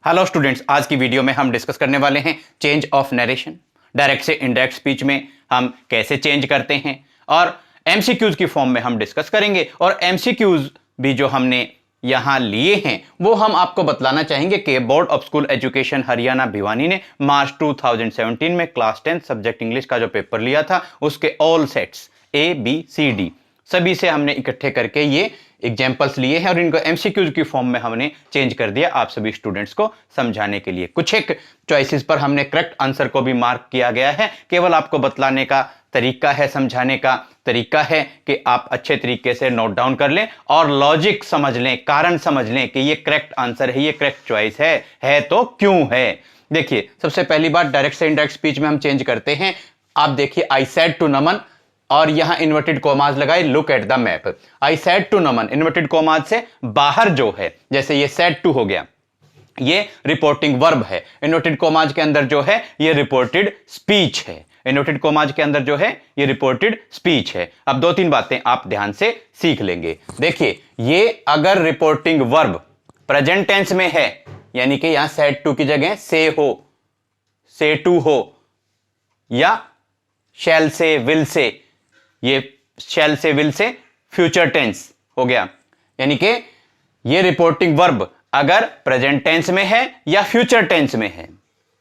Hello students, आज की video में हम डिस्कस करने वाले हैं चेंज ऑफ नरेशन। डायरेक्ट से इनडायरेक्ट स्पीच में हम कैसे चेंज करते हैं और एमसीक्यूज की फॉर्म में हम डिस्कस करेंगे। और एमसीक्यूज भी जो हमने यहां लिए हैं वो हम आपको बतलाना चाहेंगे कि board of school education Haryana Bhiwani ने मार्च 2017 में क्लास 10 सब्जेक्ट इंग्लिश का जो पेपर लिया था उसके ऑल सेट्स ABCD सभी से हमने इकट्ठे करके ये एग्जाम्पल्स लिए हैं और इनको एमसीक्यूज की फॉर्म में हमने चेंज कर दिया आप सभी स्टूडेंट्स को समझाने के लिए। कुछ एक चॉइसेस पर हमने करेक्ट आंसर को भी मार्क किया गया है, केवल आपको बतलाने का तरीका है, समझाने का तरीका है कि आप अच्छे तरीके से नोट डाउन कर लें और लॉजिक समझ लें, कारण समझ लें कि ये करेक्ट आंसर है, ये करेक्ट चॉइस है तो क्यों है। देखिए, सबसे पहली बात डायरेक्ट से इनडायरेक्ट स्पीच में हम चेंज करते हैं। आप देखिए, आई सेड टू नमन और यहां इन्वर्टेड कोमाज लगाए, look at the map. I said to Naman inverted commas से बाहर जो है, जैसे ये सेड टू हो गया, ये रिपोर्टिंग वर्ब है। इन्वर्टेड कोमाज के अंदर जो है ये रिपोर्टेड स्पीच है। इन्वर्टेड कोमाज के अंदर जो है ये रिपोर्टेड स्पीच है। अब दो तीन बातें आप ध्यान से सीख लेंगे। देखिए, ये अगर रिपोर्टिंग वर्ब प्रेजेंट टेंस में है, यानी कि यहां सेड टू की जगह से हो, से टू हो, या शैल से, विल से, ये शैल से, विल से फ्यूचर टेंस हो गया, यानी कि ये रिपोर्टिंग वर्ब अगर प्रेजेंट टेंस में है या फ्यूचर टेंस में है।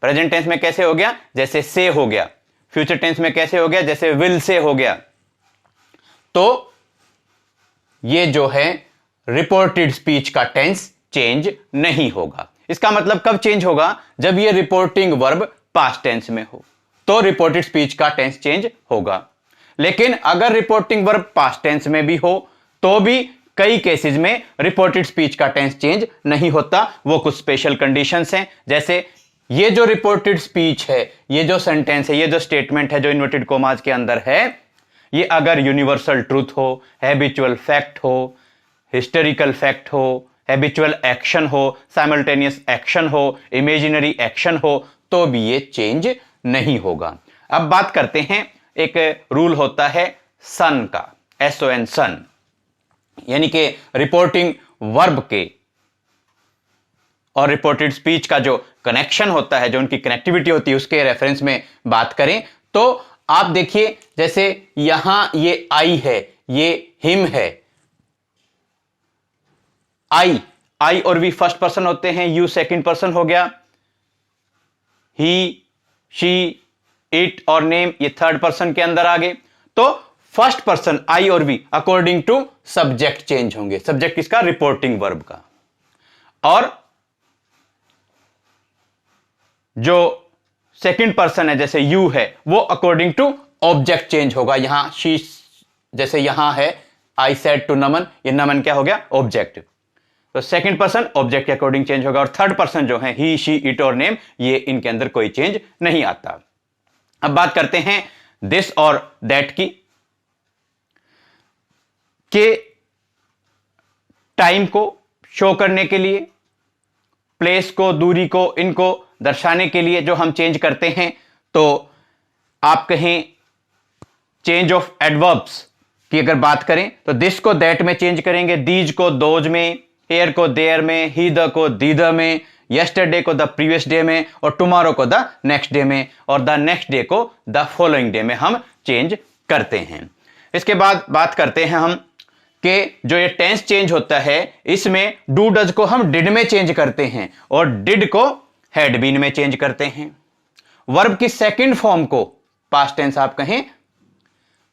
प्रेजेंट टेंस में कैसे हो गया, जैसे से हो गया। फ्यूचर टेंस में कैसे हो गया, जैसे विल से हो गया। तो ये जो है रिपोर्टेड स्पीच का टेंस चेंज नहीं होगा। इसका मतलब कब चेंज होगा, जब ये रिपोर्टिंग वर्ब पास्ट टेंस में हो, तो रिपोर्टेड स्पीच का टेंस चेंज होगा। लेकिन अगर रिपोर्टिंग वर्ब पास्ट टेंस में भी हो तो भी कई केसेस में रिपोर्टेड स्पीच का टेंस चेंज नहीं होता। वो कुछ स्पेशल कंडीशंस हैं, जैसे ये जो रिपोर्टेड स्पीच है, ये जो सेंटेंस है, ये जो स्टेटमेंट है जो इन्वर्टेड कोमास के अंदर है, ये अगर यूनिवर्सल ट्रूथ हो, हैबिचुअल फैक्ट हो, हिस्टोरिकल फैक्ट हो, हैबिचुअल एक्शन हो, साइमल्टेनियस एक्शन हो, इमेजिनरी एक्शन हो, तो भी ये चेंज नहीं होगा। अब बात करते हैं, एक रूल होता है सन का, SON सन, यानी कि रिपोर्टिंग वर्ब के और रिपोर्टेड स्पीच का जो कनेक्शन होता है, जो उनकी कनेक्टिविटी होती है, उसके रेफरेंस में बात करें तो आप देखिए, जैसे यहां ये आई है, ये हिम है। आई और वी फर्स्ट पर्सन होते हैं, यू सेकंड पर्सन हो गया, ही, शी, इट और नेम ये थर्ड पर्सन के अंदर आ गए। तो फर्स्ट पर्सन आई और we according to subject change होंगे। सब्जेक्ट किसका, रिपोर्टिंग वर्ब का। और जो सेकंड पर्सन है, जैसे यू है, वो अकॉर्डिंग टू ऑब्जेक्ट चेंज होगा। यहां शी, जैसे यहां है आई सेड टू नमन, ये नमन क्या हो गया, ऑब्जेक्ट। तो सेकंड पर्सन ऑब्जेक्ट के अकॉर्डिंग चेंज होगा। और थर्ड पर्सन जो है ही, शी, इट और नेम, ये इनके अंदर कोई चेंज नहीं आता। अब बात करते हैं दिस और दैट की, के टाइम को शो करने के लिए, प्लेस को, दूरी को, इनको दर्शाने के लिए जो हम चेंज करते हैं, तो आप कहें चेंज ऑफ एडवर्ब्स की अगर बात करें तो दिस को दैट में चेंज करेंगे, दीज को दोज में, हेयर को देयर में, ही द को दीद में, यस्टरडे को द प्रीवियस डे में, और टुमारो को द नेक्स्ट डे में, और द नेक्स्ट डे को द फॉलोइंग डे में हम चेंज करते हैं। इसके बाद बात करते हैं हम कि जो ये टेंस चेंज होता है, इसमें डू डज को हम डिड में चेंज करते हैं और डिड को हैड बीन में चेंज करते हैं। वर्ब की सेकंड फॉर्म को, पास्ट टेंस आप कहें,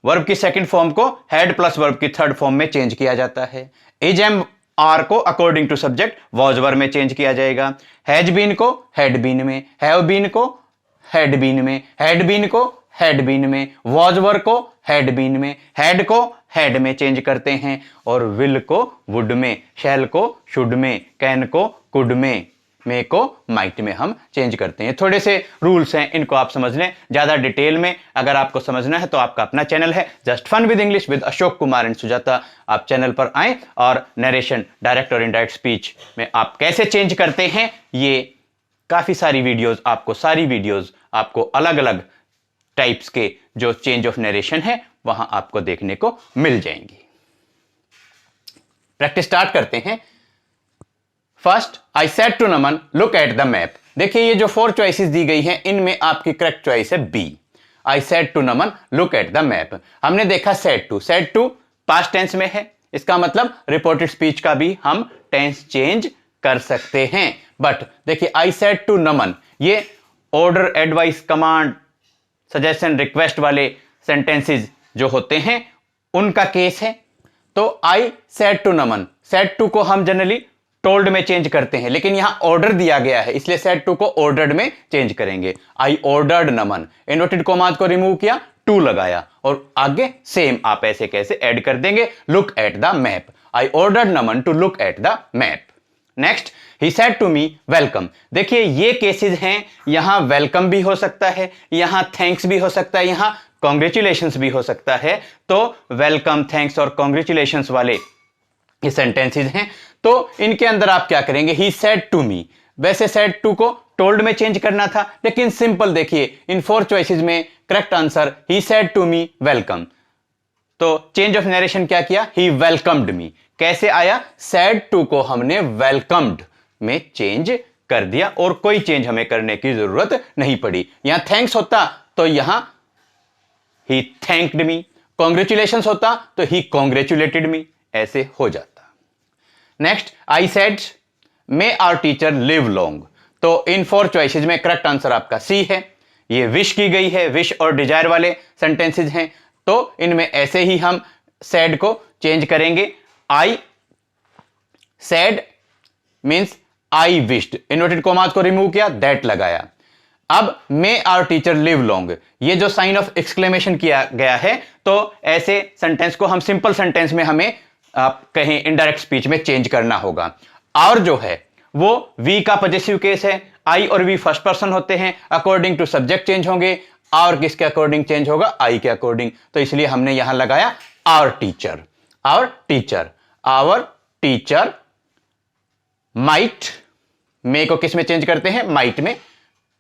वर्ब की सेकंड फॉर्म को हैड प्लस वर्ब की थर्ड फॉर्म में चेंज किया जाता है। इज एम आर को according to subject was were में चेंज किया जाएगा। हैज बीन को हैड बीन में, हैव बीन को हैड बीन में, हैड बीन को हैड बीन में, वॉज वर को हैड बीन में, हैड को हैड में चेंज करते हैं, और विल को वुड में, शैल को शुड में, कैन को कुड में, मे को माइट में हम चेंज करते हैं। थोड़े से रूल्स हैं, इनको आप समझ लें। ज्यादा डिटेल में अगर आपको समझना है तो आपका अपना चैनल है just fun with English with Ashok Kumar and Sujata. आप चैनल पर आएं और नरेशन, डायरेक्ट और इनडायरेक्ट स्पीच में आप कैसे चेंज करते हैं, ये काफी सारी वीडियोस आपको, सारी वीडियोस आपको अलग अलग टाइप्स के जो चेंज ऑफ नरेशन है वहां आपको देखने को मिल जाएंगी। प्रैक्टिस स्टार्ट करते हैं। First, I said to Naman look at the map. देखिए ये जो 4 चॉइसेस दी गई हैं इनमें आपकी करेक्ट चॉइस है B, I said to Naman look at the map. हमने देखा सेड टू पास्ट टेंस में है, इसका मतलब रिपोर्टेड स्पीच का भी हम टेंस चेंज कर सकते हैं। बट देखिए आई सेड टू नमन, ये order, advice, command, suggestion, request वाले सेंटेंसेस जो होते हैं उनका केस है। तो I said to Naman, said to को हम जनरली टोल्ड में चेंज करते हैं, लेकिन यहां ऑर्डर दिया गया है इसलिए सेड टू को ऑर्डर्ड में चेंज करेंगे। आई ऑर्डर्ड नमन, इन्वर्टेड कॉमास को रिमूव किया, टू लगाया और आगे सेम आप ऐसे कैसे ऐड कर देंगे, look at the map. I ordered Naman to look at the map. Next, he said to me welcome. देखिए ये केसेस हैं, यहां वेलकम भी हो सकता है, यहां थैंक्स भी हो सकता है, यहां कॉन्ग्रेचुलेशंस भी हो सकता है। तो वेलकम, थैंक्स और कॉन्ग्रेचुलेशंस वाले ये सेंटेंसेस हैं। तो इनके अंदर आप क्या करेंगे, ही सेड टू मी, वैसे सेड टू को टोल्ड में चेंज करना था, लेकिन सिंपल देखिए इन 4 चॉइसेस में correct answer he said to me welcome. तो चेंज ऑफ नरेशन क्या किया, ही वेलकम्ड मी। कैसे आया, सेड टू को हमने वेलकम्ड में चेंज कर दिया और कोई चेंज हमें करने की जरूरत नहीं पड़ी। यहां थैंक्स होता तो यहां ही थैंक्ड मी, कॉन्ग्रेचुलेशंस होता तो ही कॉन्ग्रेचुलेटेड मी, ऐसे हो जाता। Next, I said may our teacher live long. तो इन 4 चॉइसेस में करेक्ट आंसर आपका सी है। ये विश की गई है, विश और डिजायर वाले सेंटेंसेस हैं, तो इनमें ऐसे ही हम सेड को चेंज करेंगे। I said means I wished, inverted commas को रिमूव किया, दैट लगाया। अब मे आवर टीचर लिव लॉन्ग, ये जो साइन ऑफ एक्सक्लेमेशन किया गया है, तो ऐसे सेंटेंस को हम सिंपल सेंटेंस में हमें आप कहें इनडायरेक्ट स्पीच में चेंज करना होगा। और जो है वो वी का पॉजेसिव केस है, आई और वी फर्स्ट पर्सन होते हैं, अकॉर्डिंग टू सब्जेक्ट चेंज होंगे, और किसके अकॉर्डिंग चेंज होगा, आई के अकॉर्डिंग। तो इसलिए हमने यहां लगाया our teacher, our teacher, our teacher might, may को किस में चेंज करते हैं, माइट में,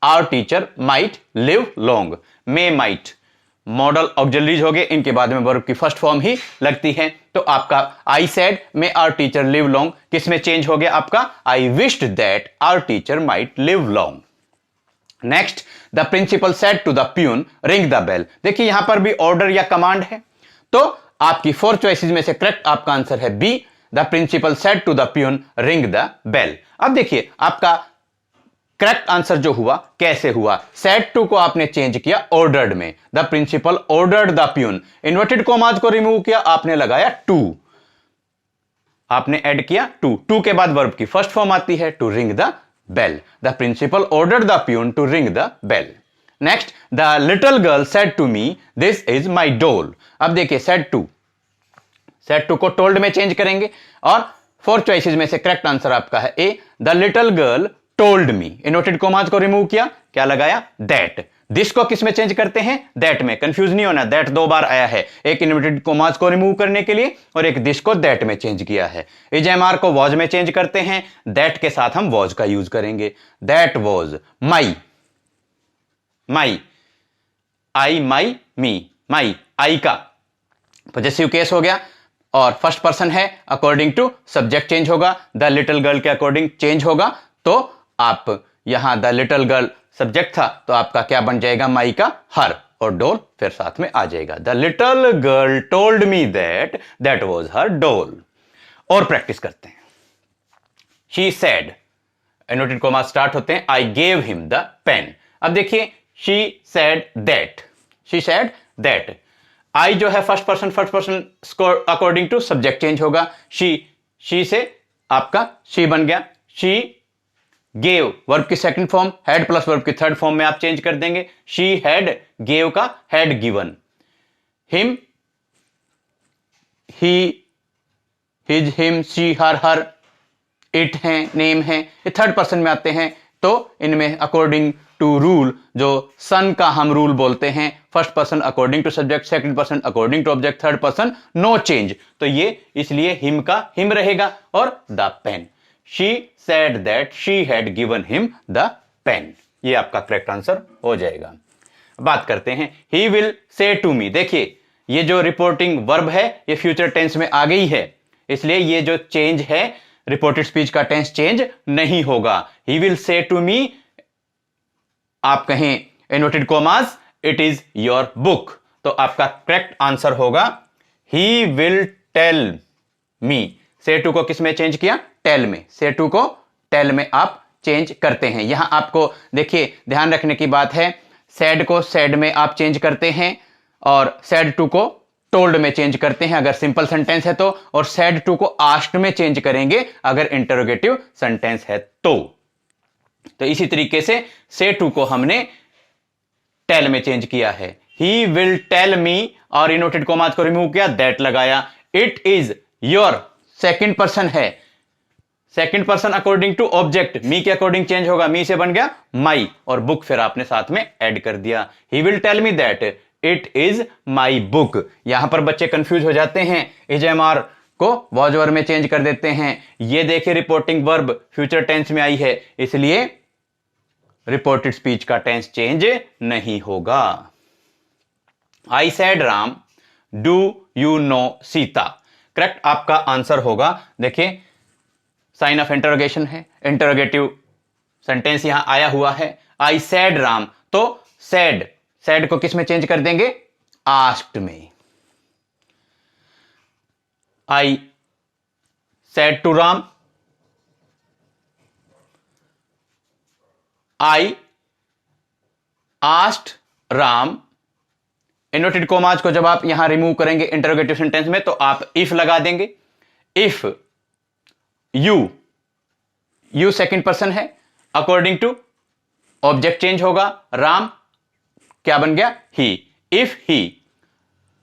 our teacher might live long. May might modal auxiliaries हो गए, इनके बाद में वर्ब की फर्स्ट फॉर्म ही लगती है। तो आपका I said may our teacher live long किस में चेंज हो गया, आपका I wished that our teacher might live long. Next, the principal said to the peon ring the bell. देखिए यहां पर भी ऑर्डर या कमांड है, तो आपकी 4 चॉइसेस में से करेक्ट आपका आंसर है B, the principal said to the peon ring the bell. अब देखिए आपका करेक्ट आंसर जो हुआ कैसे हुआ, सेड टू को आपने चेंज किया ऑर्डर्ड में, the principal ordered the peon, inverted commas को रिमूव किया, आपने लगाया टू, आपने ऐड किया टू के बाद वर्ब की फर्स्ट फॉर्म आती है to ring the bell, the principal ordered the peon to ring the bell. Next, the little girl said to me this is my doll. अब देखिए सेड टू को told में change करेंगे और 4 choices में से करेक्ट आंसर आपका है A, the little girl told me, inverted commas को रिमूव किया, क्या लगाया, दैट। दिस को किस में चेंज करते हैं, दैट में। कंफ्यूज नहीं होना, दैट 2 बार आया है, एक इन्वर्टेड कॉमास को रिमूव करने के लिए और एक दिस को दैट में चेंज किया है। इजएमआर को वॉज में चेंज करते हैं, दैट के साथ हम वॉज का यूज करेंगे, दैट वॉज माई, माई, आई माई मी, माई, आई का पॉजेसिव केस हो गया और फर्स्ट पर्सन है, अकॉर्डिंग टू सब्जेक्ट चेंज होगा, द लिटिल गर्ल के अकॉर्डिंग चेंज होगा। तो आप यहां द लिटिल गर्ल सब्जेक्ट था तो आपका क्या बन जाएगा, माई का हर, और डोल फिर साथ में आ जाएगा, the little girl told me that that was her doll. और प्रैक्टिस करते हैं। She said, inverted comma start होते हैं, I gave him the pen. अब देखिए she said that, she said that, I जो है first person according to subject change होगा, शी से आपका शी बन गया, शी गेव वर्ब की second form, had plus verb की थर्ड फॉर्म में आप चेंज कर देंगे, शी हैड, गेव का had given, him, he, his, him, she, her, it है, नेम है, ये थर्ड पर्सन में आते हैं। तो इनमें अकॉर्डिंग टू रूल, जो सन का हम रूल बोलते हैं, first person according to subject, second person according to object, third person no change, तो ये इसलिए हिम का हिम रहेगा और the pen, she said that she had given him the pen, ये आपका करेक्ट आंसर हो जाएगा। बात करते हैं ही विल से टू मी। देखिए ये जो रिपोर्टिंग वर्ब है ये फ्यूचर टेंस में आ गई है, इसलिए ये जो चेंज है रिपोर्टेड स्पीच का टेंस चेंज नहीं होगा। He will say to me, आप कहें inverted commas, it is your book, तो आपका करेक्ट आंसर होगा ही विल टेल मी। से टू को किस में चेंज किया? टेल में। से टू को टेल में आप चेंज करते हैं। यहां आपको देखिए ध्यान रखने की बात है, सैड को सैड में आप चेंज करते हैं और सैड टू को टोल्ड में चेंज करते हैं अगर सिंपल सेंटेंस है तो, और सैड टू को आस्क्ड में चेंज करेंगे अगर इंटरोगेटिव सेंटेंस है तो इसी तरीके से टू को हमने टेल में चेंज किया है। ही विल टेल मी, और इनवर्टेड कॉमास को रिमूव किया, दैट लगाया। It is your, second person है, second person according to object, me के अकॉर्डिंग चेंज होगा, मी से बन गया माई, और बुक फिर आपने साथ में ऐड कर दिया। He will tell me that it is my book. यहां पर बच्चे कंफ्यूज हो जाते हैं, इज एमआर को वॉज वर में चेंज कर देते हैं। ये देखिए रिपोर्टिंग वर्ब फ्यूचर टेंस में आई है, इसलिए रिपोर्टेड स्पीच का टेंस चेंज नहीं होगा। I said Ram, do you know Sita. Correct आपका आंसर होगा, देखिए साइन ऑफ इंटरोगेशन है, इंटरोगेटिव सेंटेंस यहां आया हुआ है। आई सेड राम, तो सैड को किस में चेंज कर देंगे? आस्क्ड में। I said to Ram, I asked Ram. Inverted commas को जब आप यहां रिमूव करेंगे इंटरोगेटिव सेंटेंस में तो आप इफ लगा देंगे। इफ यू सेकंड पर्सन है, अकॉर्डिंग टू ऑब्जेक्ट चेंज होगा, राम क्या बन गया? ही। इफ ही,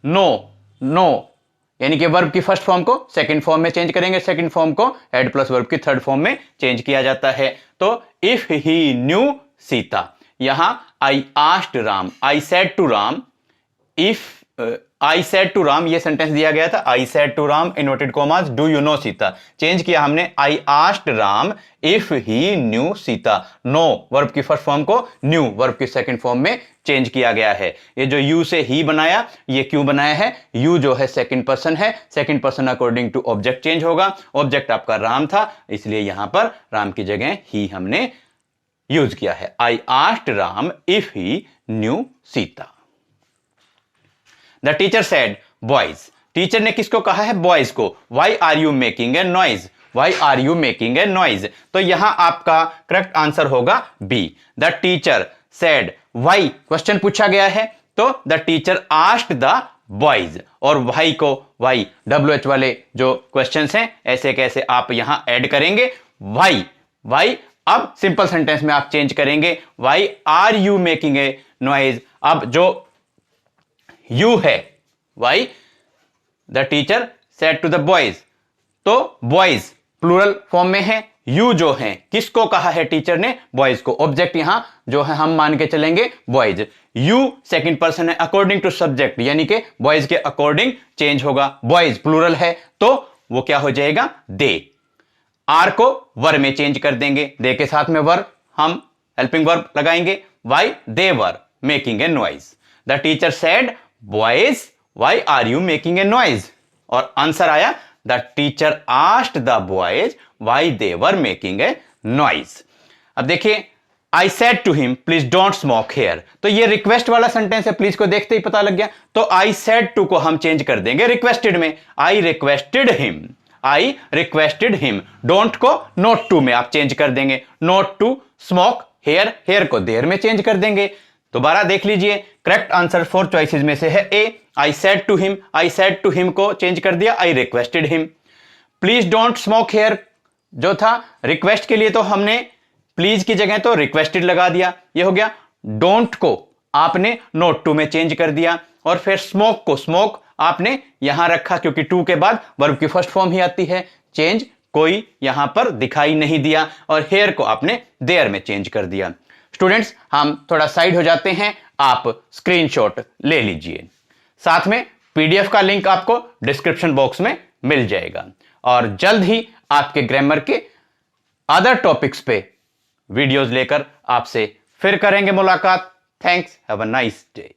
नो यानी कि वर्ब की फर्स्ट फॉर्म को सेकंड फॉर्म में चेंज करेंगे, सेकंड फॉर्म को हेड प्लस वर्ब की थर्ड फॉर्म में चेंज किया जाता है। तो इफ ही न्यू सीता, यहां I asked Ram, I said to Ram, if I said to Ram, ये सेंटेंस दिया गया था, I said to Ram inverted commas do you know Sita, change किया हमने I asked Ram if he knew Sita. No verb की फर्स्ट फॉर्म को new verb की सेकंड फॉर्म में चेंज किया गया है। ये जो यू से ही बनाया, ये क्यों बनाया है? यू जो है सेकंड पर्सन है, second person according to object change होगा, ऑब्जेक्ट आपका राम था, इसलिए यहां पर राम की जगह ही हमने यूज किया है। I asked Ram if he knew Sita. The teacher said boys, teacher ने किसको कहा है? बॉयज को। Why are you making a noise, why are you making a noise, तो यहां आपका करेक्ट आंसर होगा B. The teacher said, why question पूछा गया है तो the teacher asked the boys, और वाई को वाई WH वाले जो क्वेश्चंस हैं ऐसे कैसे आप यहां ऐड करेंगे? वाई अब सिंपल सेंटेंस में आप चेंज करेंगे, why are you making a noise. अब जो यू है, why the teacher said to the boys, तो बॉयज प्लूरल फॉर्म में है, यू जो है किसको कहा है टीचर ने? बॉयज को। ऑब्जेक्ट यहां जो है हम मान के चलेंगे बॉयज। यू सेकंड पर्सन है अकॉर्डिंग टू सब्जेक्ट, यानी कि बॉयज के अकॉर्डिंग चेंज होगा। बॉयज प्लूरल है तो वो क्या हो जाएगा? दे। आर को वर में चेंज कर देंगे, दे के साथ में वर हम हेल्पिंग वर्ब लगाएंगे, why they were making a noise. The teacher said boys why are you making a noise, और आंसर आया the teacher asked the boys why they were making a noise. अब देखिए I said to him please don't smoke here, तो ये request वाला sentence है, please को देखते ही पता लग गया, तो आई सेड टू को हम चेंज कर देंगे रिक्वेस्टेड में, I requested him, I requested him. Don't को नोट टू में आप चेंज कर देंगे, not to smoke here, here को देयर में चेंज कर देंगे। दोबारा देख लीजिए, करेक्ट आंसर 4 चॉइसेस में से है A. I said to him, I said to him को चेंज कर दिया, I requested him. Please don't smoke here जो था रिक्वेस्ट के लिए, तो हमने प्लीज की जगह तो रिक्वेस्टेड लगा दिया, ये हो गया। डोंट को आपने नोट टू में चेंज कर दिया, और फिर स्मोक को स्मोक आपने यहां रखा क्योंकि टू के बाद वर्ब की फर्स्ट फॉर्म ही आती है, चेंज कोई यहां पर दिखाई नहीं दिया, और हेयर को आपने देयर में चेंज कर दिया। स्टूडेंट्स हम थोड़ा साइड हो जाते हैं, आप स्क्रीनशॉट ले लीजिए, साथ में PDF का लिंक आपको डिस्क्रिप्शन बॉक्स में मिल जाएगा, और जल्द ही आपके ग्रामर के अदर टॉपिक्स पे वीडियोस लेकर आपसे फिर करेंगे मुलाकात। Thanks, have a nice day.